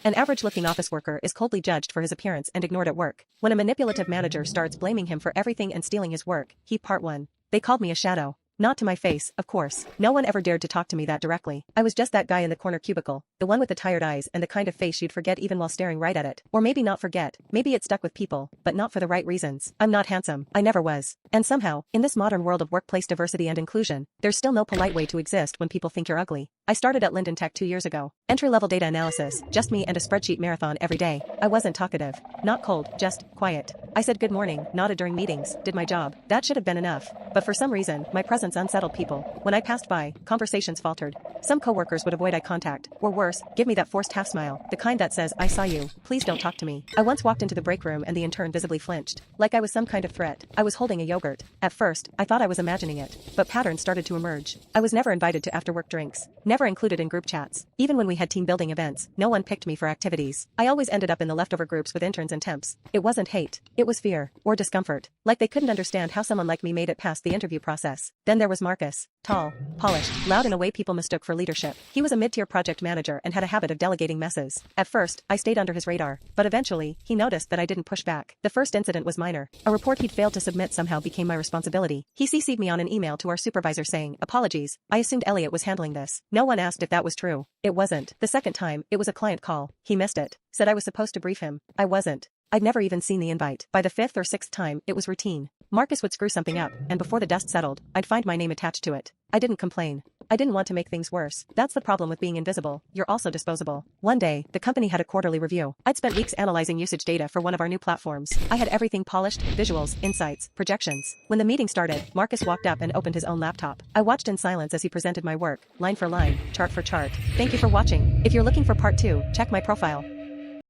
An average-looking office worker is coldly judged for his appearance and ignored at work. When a manipulative manager starts blaming him for everything and stealing his work, Part 1. They called me a shadow. Not to my face, of course. No one ever dared to talk to me that directly. I was just that guy in the corner cubicle, the one with the tired eyes and the kind of face you'd forget even while staring right at it. Or maybe not forget, maybe it stuck with people, but not for the right reasons. I'm not handsome. I never was. And somehow, in this modern world of workplace diversity and inclusion, there's still no polite way to exist when people think you're ugly. I started at Linden Tech 2 years ago. Entry-level data analysis, just me and a spreadsheet marathon every day. I wasn't talkative. Not cold, just quiet. I said good morning, nodded during meetings, did my job. That should have been enough. But for some reason, my presence unsettled people. When I passed by, conversations faltered. Some coworkers would avoid eye contact, or worse, give me that forced half smile, the kind that says, I saw you, please don't talk to me. I once walked into the break room and the intern visibly flinched, like I was some kind of threat. I was holding a yogurt. At first, I thought I was imagining it, but patterns started to emerge. I was never invited to after-work drinks, never included in group chats. Even when we had team-building events, no one picked me for activities. I always ended up in the leftover groups with interns and temps. It wasn't hate, it was fear, or discomfort. Like they couldn't understand how someone like me made it past the interview process. Then there was Marcus. Tall, polished, loud in a way people mistook for leadership. He was a mid-tier project manager and had a habit of delegating messes. At first, I stayed under his radar, but eventually, he noticed that I didn't push back. The first incident was minor. A report he'd failed to submit somehow became my responsibility. He CC'd me on an email to our supervisor saying, apologies, I assumed Elliot was handling this. No one asked if that was true. It wasn't. The second time, it was a client call. He missed it. Said I was supposed to brief him. I wasn't. I'd never even seen the invite. By the fifth or sixth time, it was routine. Marcus would screw something up, and before the dust settled, I'd find my name attached to it. I didn't complain. I didn't want to make things worse. That's the problem with being invisible. You're also disposable. One day, the company had a quarterly review. I'd spent weeks analyzing usage data for one of our new platforms. I had everything polished, visuals, insights, projections. When the meeting started, Marcus walked up and opened his own laptop. I watched in silence as he presented my work, line for line, chart for chart. Thank you for watching. If you're looking for part 2, check my profile.